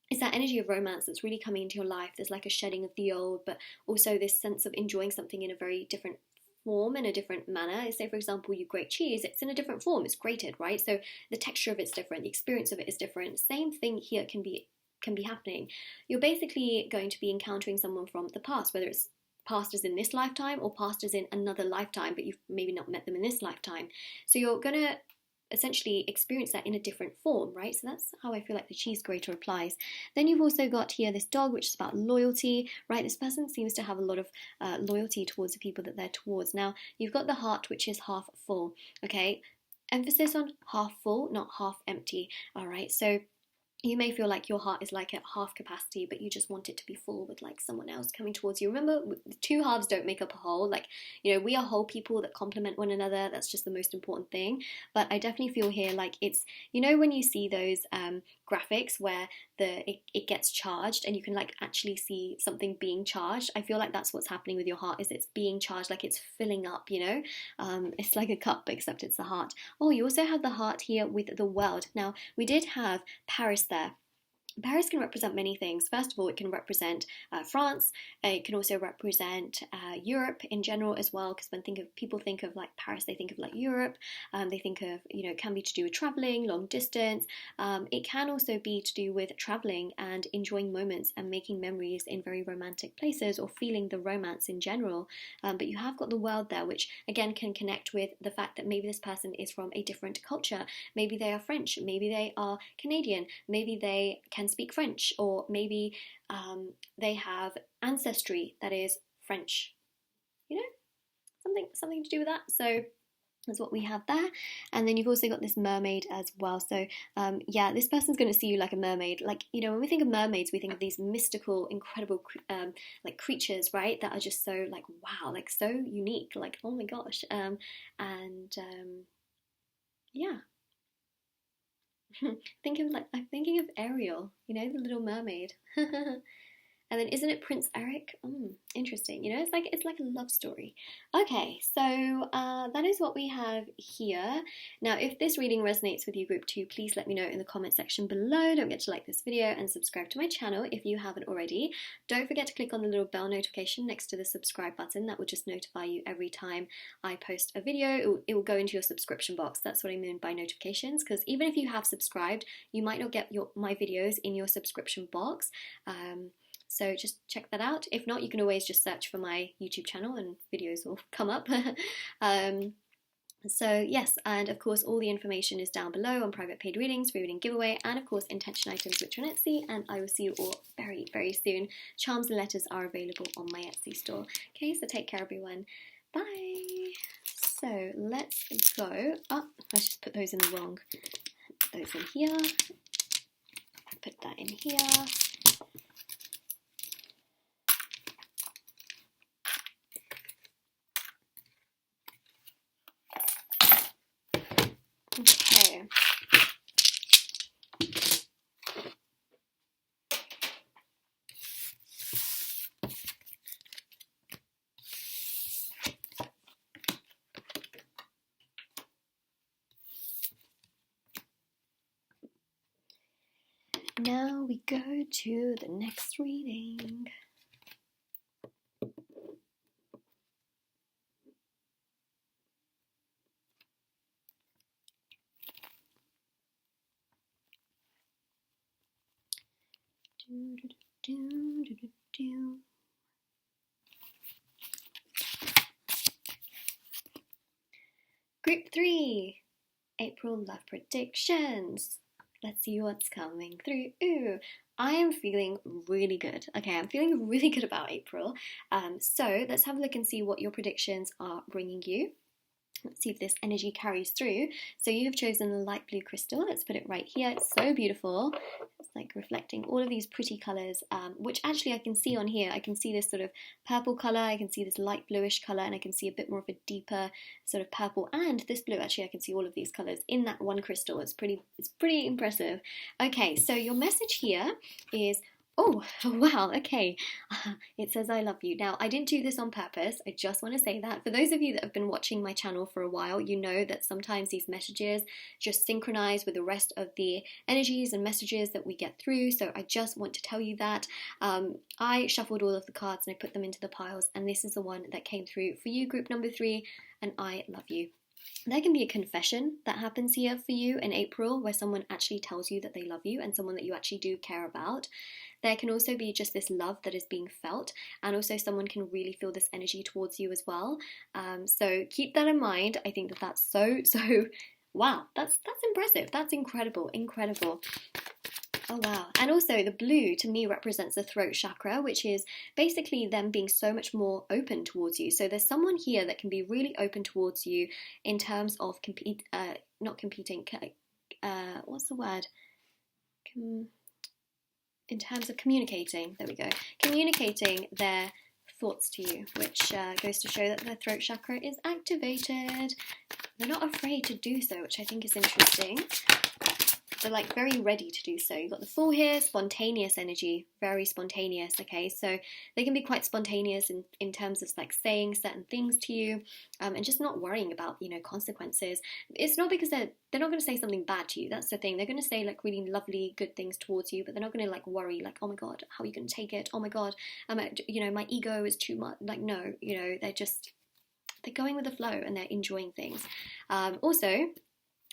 it's that energy of romance that's really coming into your life. There's like a shedding of the old, but also this sense of enjoying something in a very different form, in a different manner. Say for example you grate cheese, it's in a different form, it's grated, right? So the texture of it's different, the experience of it is different. Same thing here can be happening. You're basically going to be encountering someone from the past, whether it's past as in this lifetime or past as in another lifetime, but you've maybe not met them in this lifetime. So you're gonna essentially experience that in a different form, right? So that's how I feel like the cheese grater applies. Then you've also got here this dog, which is about loyalty, right? This person seems to have a lot of loyalty towards the people that they're towards. Now, you've got the heart, which is half full, okay? Emphasis on half full, not half empty, all right? So you may feel like your heart is like at half capacity, but you just want it to be full with like someone else coming towards you. Remember, two halves don't make up a whole. Like, you know, we are whole people that complement one another. That's just the most important thing. But I definitely feel here like it's, you know, when you see those graphics where it gets charged and you can like actually see something being charged. I feel like that's what's happening with your heart, is it's being charged, like it's filling up, you know. It's like a cup, except it's the heart. Oh, you also have the heart here with the world. Now, we did have Paris there. Paris can represent many things. First of all, it can represent France. It can also represent Europe in general as well, because when people think of like Paris, they think of like Europe. They think of, you know, it can be to do with traveling, long distance. It can also be to do with traveling and enjoying moments and making memories in very romantic places, or feeling the romance in general. But you have got the world there, which again can connect with the fact that maybe this person is from a different culture. Maybe they are French, maybe they are Canadian, maybe they can speak French, or maybe they have ancestry that is French, you know, something to do with that. So that's what we have there. And then you've also got this mermaid as well. So yeah, this person's going to see you like a mermaid. Like, you know, when we think of mermaids, we think of these mystical, incredible like creatures, right, that are just so like wow, like so unique, like oh my gosh. Yeah. I'm thinking of Ariel, you know, the Little Mermaid. And then isn't it Prince Eric? Interesting. You know, it's like a love story. Okay, so that is what we have here. Now, if this reading resonates with you, group 2, please let me know in the comment section below. Don't forget to like this video and subscribe to my channel if you haven't already. Don't forget to click on the little bell notification next to the subscribe button. That will just notify you every time I post a video. It will go into your subscription box. That's what I mean by notifications, because even if you have subscribed, you might not get my videos in your subscription box. So just check that out. If not, you can always just search for my YouTube channel and videos will come up. So yes, and of course all the information is down below on private paid readings, free reading giveaway, and of course intention items which are on Etsy, and I will see you all very, very soon. Charms and letters are available on my Etsy store. Okay, so take care everyone. Bye! So let's go. Oh, I just put those in the wrong. Put those in here. Put that in here. Okay. Now we go to the next reading. Group 3, April love predictions. Let's see what's coming through. Ooh, I am feeling really good. Okay, I'm feeling really good about April. So let's have a look and see what your predictions are bringing you. Let's see if this energy carries through. So you have chosen the light blue crystal. Let's put it right here. It's so beautiful. It's like reflecting all of these pretty colours, which actually I can see on here. I can see this sort of purple colour, I can see this light bluish colour, and I can see a bit more of a deeper sort of purple, and this blue. Actually, I can see all of these colours in that one crystal. It's pretty impressive. Okay, so your message here is, oh, wow, okay. It says I love you. Now, I didn't do this on purpose. I just want to say that. For those of you that have been watching my channel for a while, you know that sometimes these messages just synchronize with the rest of the energies and messages that we get through. So I just want to tell you that. I shuffled all of the cards and I put them into the piles, and this is the one that came through for you, group number 3, and I love you. There can be a confession that happens here for you in April, where someone actually tells you that they love you and someone that you actually do care about. There can also be just this love that is being felt, and also someone can really feel this energy towards you as well. So keep that in mind. I think that that's so wow, that's impressive. That's incredible. Oh wow. And also the blue to me represents the throat chakra, which is basically them being so much more open towards you. So there's someone here that can be really open towards you in terms of what's the word? In terms of communicating, there we go. Communicating their thoughts to you, which goes to show that their throat chakra is activated. They're not afraid to do so, which I think is interesting. They're like very ready to do so. You've got the Fool here, spontaneous energy, very spontaneous, okay? So they can be quite spontaneous in terms of like saying certain things to you, and just not worrying about, you know, consequences. It's not because they're not going to say something bad to you. That's the thing. They're going to say like really lovely, good things towards you, but they're not going to like worry like, oh my God, how are you going to take it? Oh my God, you know, my ego is too much. Like, no, you know, they're going with the flow and they're enjoying things. Also,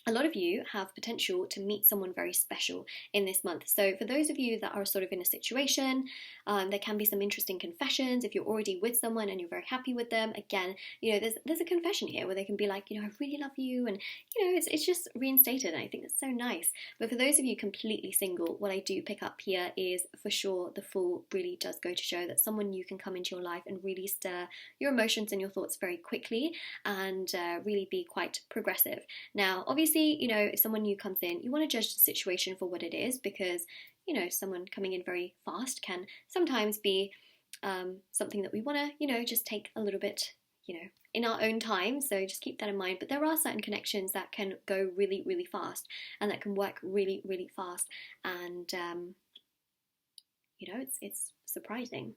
a lot of you have potential to meet someone very special in this month. So for those of you that are sort of in a situation, there can be some interesting confessions. If you're already with someone and you're very happy with them, again, you know, there's a confession here where they can be like, you know, I really love you, and you know, it's just reinstated, and I think that's so nice. But for those of you completely single, what I do pick up here is for sure the Fool really does go to show that someone new can come into your life and really stir your emotions and your thoughts very quickly, and really be quite progressive. Now, obviously, you know, if someone new comes in, you want to judge the situation for what it is, because, you know, someone coming in very fast can sometimes be something that we want to, you know, just take a little bit, you know, in our own time. So just keep that in mind. But there are certain connections that can go really, really fast, and that can work really, really fast. And, you know, it's surprising.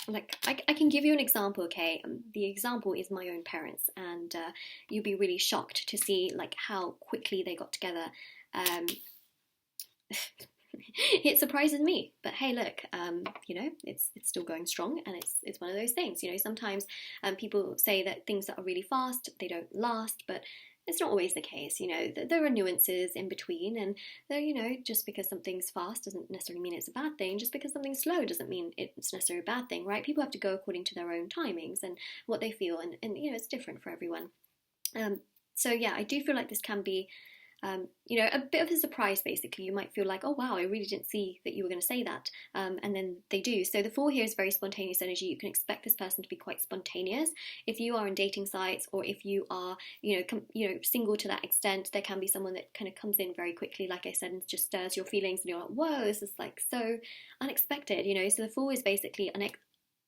Like, I can give you an example, okay? The example is my own parents, and you'll be really shocked to see like how quickly they got together. It surprises me, but hey, look, you know, it's still going strong, and it's one of those things. You know, sometimes people say that things that are really fast, they don't last, but it's not always the case. You know, there are nuances in between, and there, you know, just because something's fast doesn't necessarily mean it's a bad thing. Just because something's slow doesn't mean it's necessarily a bad thing, right? People have to go according to their own timings and what they feel, and you know, it's different for everyone. So yeah, I do feel like this can be you know, a bit of a surprise. Basically, you might feel like, oh wow, I really didn't see that you were going to say that, and then they do. So the 4 here is very spontaneous energy. You can expect this person to be quite spontaneous. If you are on dating sites, or if you are, you know, single to that extent, there can be someone that kind of comes in very quickly, like I said, and just stirs your feelings, and you're like, whoa, this is like so unexpected, you know. So the 4 is basically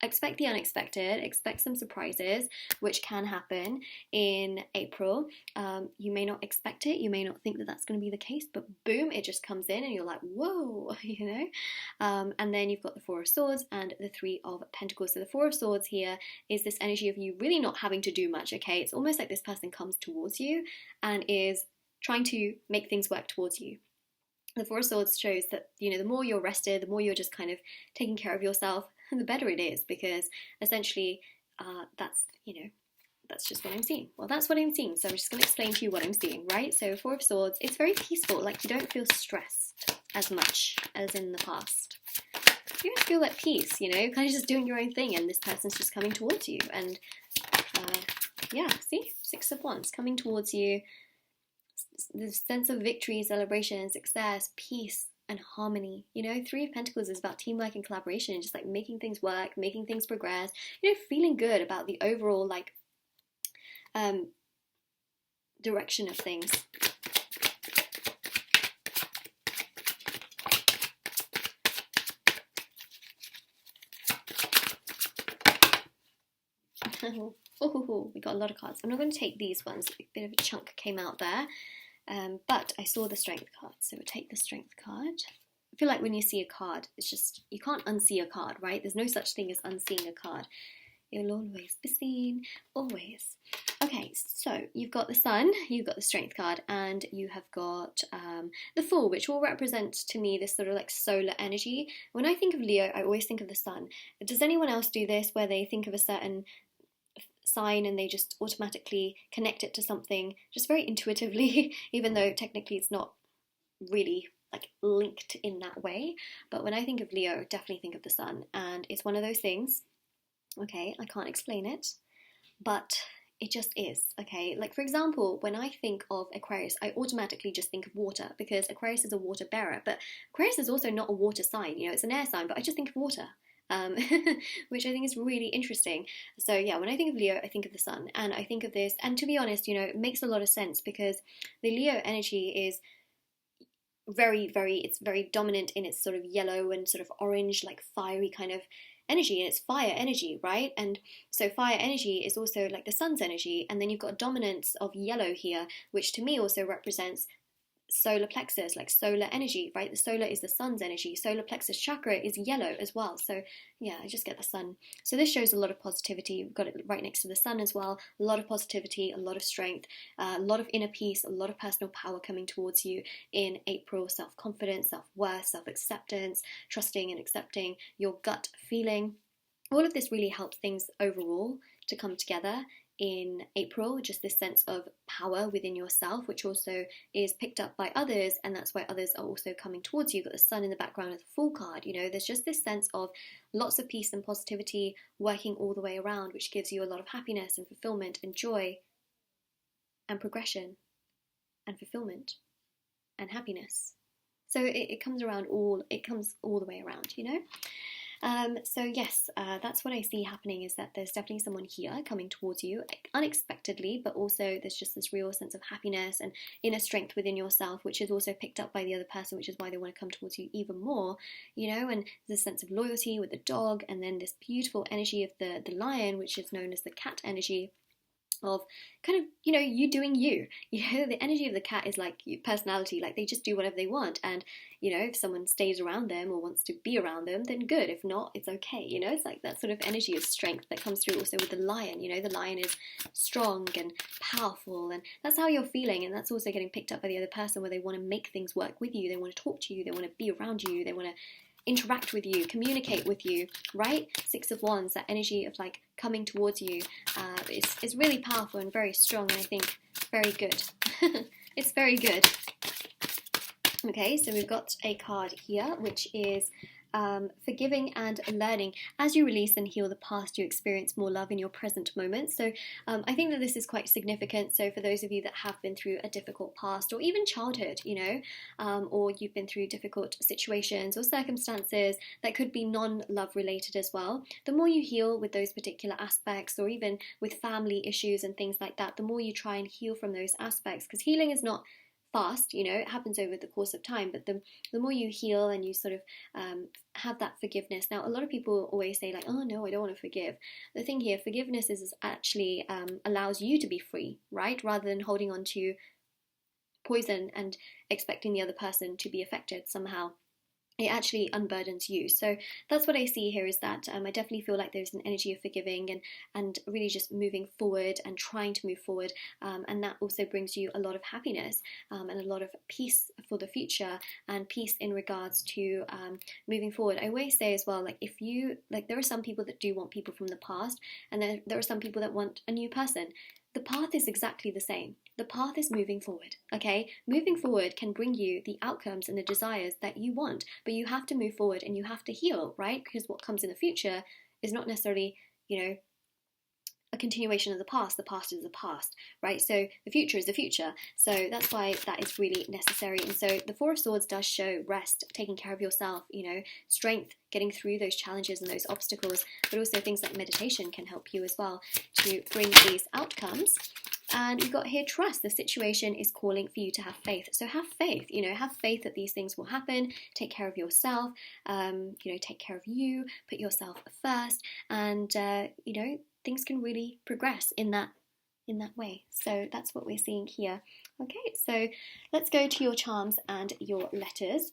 expect the unexpected, expect some surprises, which can happen in April. You may not expect it, you may not think that that's going to be the case, but boom, it just comes in and you're like, whoa, you know. And then you've got the 4 of Swords and the 3 of Pentacles. So the 4 of Swords here is this energy of you really not having to do much, okay? It's almost like this person comes towards you and is trying to make things work towards you. The 4 of Swords shows that, you know, the more you're rested, the more you're just kind of taking care of yourself, and the better it is, because essentially that's, you know, that's just what I'm seeing. Well, that's what I'm seeing, so I'm just going to explain to you what I'm seeing, right? So 4 of Swords, it's very peaceful, like you don't feel stressed as much as in the past. You just feel at peace, you know, kind of just doing your own thing, and this person's just coming towards you, and yeah, see? 6 of Wands coming towards you. The sense of victory, celebration, success, peace, and harmony. You know, 3 of Pentacles is about teamwork and collaboration, and just like making things work, making things progress, you know, feeling good about the overall like direction of things. Oh, we got a lot of cards. I'm not going to take these ones. A bit of a chunk came out there. But I saw the Strength card, so we'll take the Strength card. I feel like when you see a card, it's just, you can't unsee a card, right? There's no such thing as unseeing a card. It'll always be seen, always. Okay, so you've got the Sun, you've got the Strength card, and you have got the Fool, which will represent to me this sort of like solar energy. When I think of Leo, I always think of the Sun. Does anyone else do this, where they think of a certain sign and they just automatically connect it to something just very intuitively, even though technically it's not really like linked in that way? But when I think of Leo, I definitely think of the Sun, and it's one of those things, okay, I can't explain it, but it just is, okay? Like, for example, when I think of Aquarius, I automatically just think of water, because Aquarius is a water bearer, but Aquarius is also not a water sign, you know, it's an air sign, but I just think of water. Which I think is really interesting. So yeah, when I think of Leo, I think of the Sun, and I think of this, and to be honest, you know, it makes a lot of sense, because the Leo energy is it's very dominant in its sort of yellow and sort of orange, like fiery kind of energy, and it's fire energy, right? And so fire energy is also like the Sun's energy, and then you've got a dominance of yellow here, which to me also represents solar plexus, like solar energy, right? The solar is the Sun's energy. Solar plexus chakra is yellow as well. So yeah, I just get the Sun. So this shows a lot of positivity. We've got it right next to the Sun as well. A lot of positivity, a lot of strength, a lot of inner peace, a lot of personal power coming towards you in April. Self-confidence, self-worth, self-acceptance, trusting and accepting your gut feeling. All of this really helps things overall to come together in April, just this sense of power within yourself, which also is picked up by others, and that's why others are also coming towards you. You've got the Sun in the background of the Fool card, you know, there's just this sense of lots of peace and positivity working all the way around, which gives you a lot of happiness and fulfillment and joy and progression and fulfillment and happiness. So it comes all the way around, you know. So yes, that's what I see happening, is that there's definitely someone here coming towards you unexpectedly, but also there's just this real sense of happiness and inner strength within yourself, which is also picked up by the other person, which is why they want to come towards you even more, you know. And there's a sense of loyalty with the dog, and then this beautiful energy of the lion, which is known as the cat energy. of kind of, you know, you doing you. You know, the energy of the cat is like personality, like they just do whatever they want. And, you know, if someone stays around them or wants to be around them, then good. If not, it's okay. You know, it's like that sort of energy of strength that comes through also with the lion. You know, the lion is strong and powerful, and that's how you're feeling. And that's also getting picked up by the other person, where they want to make things work with you. They want to talk to you. They want to be around you. They want to interact with you, communicate with you, right? Six of Wands, that energy of like coming towards you is really powerful and very strong, and I think very good. It's very good. Okay, so we've got a card here, which is forgiving and learning. As you release and heal the past, you experience more love in your present moment. So I think that this is quite significant. So for those of you that have been through a difficult past, or even childhood, you know, or you've been through difficult situations or circumstances that could be non-love related as well, the more you heal with those particular aspects, or even with family issues and things like that, the more you try and heal from those aspects, because healing is not fast, you know, it happens over the course of time, but the more you heal and you sort of have that forgiveness. Now, a lot of people always say like, oh no, I don't want to forgive. The thing here, forgiveness is actually allows you to be free, right? Rather than holding on to poison and expecting the other person to be affected somehow. It actually unburdens you. So that's what I see here, is that I definitely feel like there's an energy of forgiving and really just moving forward and trying to move forward, and that also brings you a lot of happiness and a lot of peace for the future, and peace in regards to moving forward. I always say as well, like, if you, like, there are some people that do want people from the past, and then there are some people that want a new person. The path is exactly the same. The path is moving forward, okay? Moving forward can bring you the outcomes and the desires that you want, but you have to move forward and you have to heal, right? Because what comes in the future is not necessarily, you know, a continuation of the past. The past is the past, right? So the future is the future. So that's why that is really necessary. And so the Four of Swords does show rest, taking care of yourself, you know, strength, getting through those challenges and those obstacles, but also things like meditation can help you as well to bring these outcomes. And we've got here trust. The situation is calling for you to have faith. So have faith, you know, have faith that these things will happen. Take care of yourself, you know, take care of you, put yourself first, and, you know, things can really progress in that way. So that's what we're seeing here. Okay, so let's go to your charms and your letters.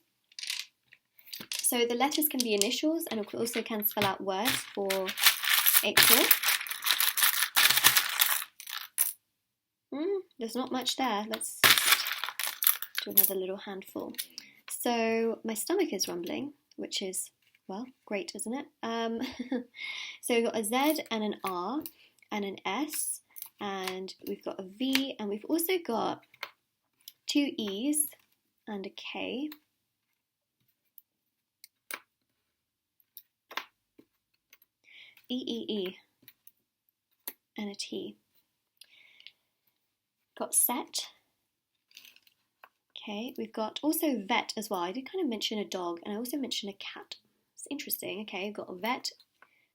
So the letters can be initials, and also can spell out words for April. There's not much there. Let's do another little handful. So my stomach is rumbling, which is, well, great, isn't it? So we've got a Z and an R and an S, and we've got a V, and we've also got two E's and a K. E, and a T. Got set. Okay, we've got also vet as well. I did kind of mention a dog, and I also mentioned a cat. It's interesting. Okay, we've got a vet,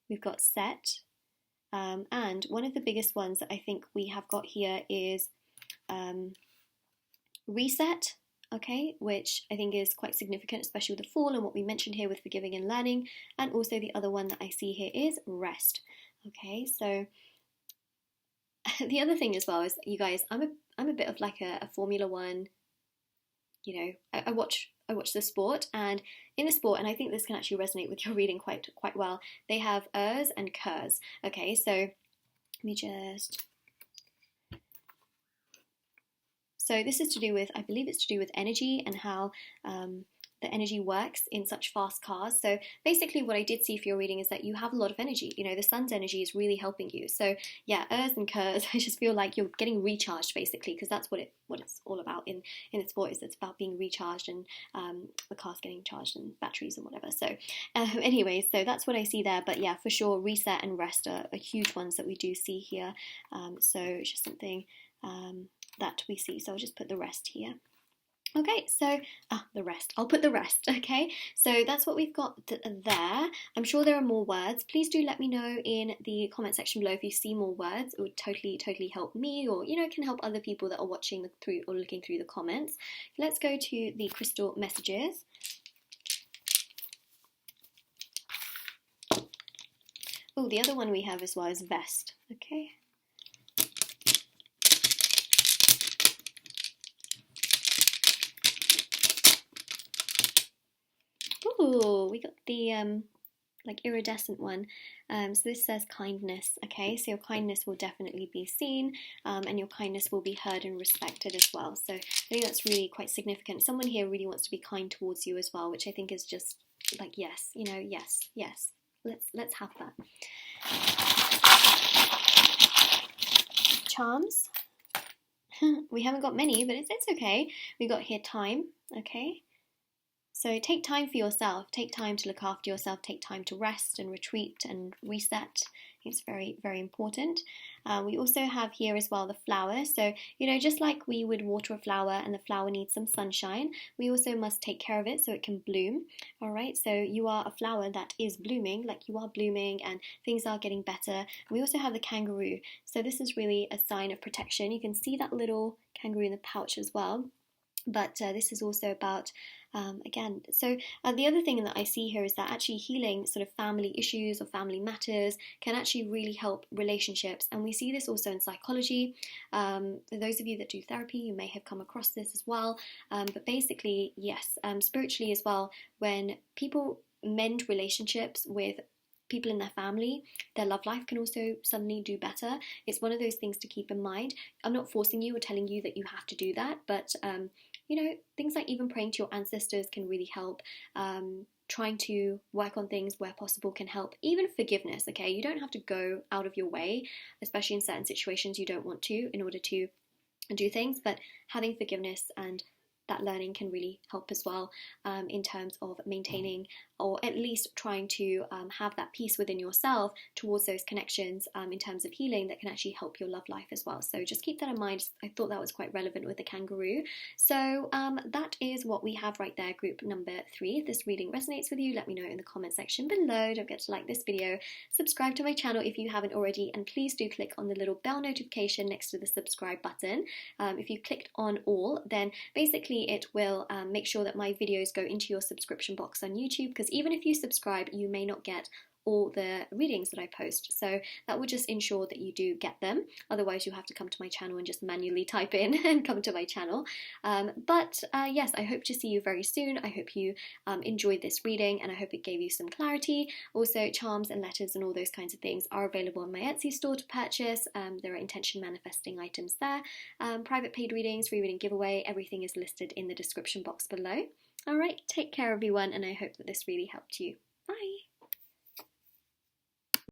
we've got set, and one of the biggest ones that I think we have got here is reset. Okay, which I think is quite significant, especially with the fall and what we mentioned here with forgiving and learning. And also the other one that I see here is rest. Okay, so the other thing as well is, you guys, I'm a bit of like a Formula One, you know, I watch the sport, and in the sport, and I think this can actually resonate with your reading quite well, they have ers and kers. Okay, so let me just, so this is to do with, I believe it's to do with energy and how the energy works in such fast cars. So basically what I did see for your reading is that you have a lot of energy. You know, the sun's energy is really helping you. So yeah, ers and kers, I just feel like you're getting recharged basically, because that's what it's all about in the sport, is it's about being recharged, and the car's getting charged and batteries and whatever. So anyways, so that's what I see there. But yeah, for sure, reset and rest are huge ones that we do see here. So it's just something that we see. So I'll just put the rest here. Okay, so, the rest. I'll put the rest, okay? So that's what we've got there. I'm sure there are more words. Please do let me know in the comment section below if you see more words. It would totally help me, or, you know, it can help other people that are watching through or looking through the comments. Let's go to the crystal messages. Oh, the other one we have as well is vest, okay? Ooh, we got the like iridescent one. So this says kindness, okay? So your kindness will definitely be seen, and your kindness will be heard and respected as well. So I think that's really quite significant. Someone here really wants to be kind towards you as well, which I think is just like, yes, you know, yes, yes. Let's have that. Charms. We haven't got many, but it's okay. We got here time, okay? So take time for yourself, take time to look after yourself, take time to rest and retreat and reset. It's very, very important. We also have here as well the flower. So, you know, just like we would water a flower and the flower needs some sunshine, we also must take care of it so it can bloom. All right, so you are a flower that is blooming, like you are blooming and things are getting better. We also have the kangaroo. So this is really a sign of protection. You can see that little kangaroo in the pouch as well. But this is also about, again, so the other thing that I see here is that actually healing sort of family issues or family matters can actually really help relationships. And we see this also in psychology. For those of you that do therapy, you may have come across this as well. But basically, yes, spiritually as well, when people mend relationships with people in their family, their love life can also suddenly do better. It's one of those things to keep in mind. I'm not forcing you or telling you that you have to do that, but you know, things like even praying to your ancestors can really help. Trying to work on things where possible can help. Even forgiveness, okay? You don't have to go out of your way, especially in certain situations you don't want to, in order to do things, but having forgiveness and that learning can really help as well, in terms of maintaining or at least trying to have that peace within yourself towards those connections, in terms of healing that can actually help your love life as well. So just keep that in mind. I thought that was quite relevant with the kangaroo. So that is what we have right there, group number 3. If this reading resonates with you, let me know in the comment section below. Don't forget to like this video, subscribe to my channel if you haven't already, and please do click on the little bell notification next to the subscribe button. If you clicked on all, then basically it will make sure that my videos go into your subscription box on YouTube, because even if you subscribe, you may not get all the readings that I post. So that will just ensure that you do get them. Otherwise, you have to come to my channel and just manually type in and come to my channel. But yes, I hope to see you very soon. I hope you enjoyed this reading, and I hope it gave you some clarity. Also, charms and letters and all those kinds of things are available on my Etsy store to purchase. There are intention manifesting items there. Private paid readings, free reading giveaway, everything is listed in the description box below. Alright, take care everyone, and I hope that this really helped you. Bye!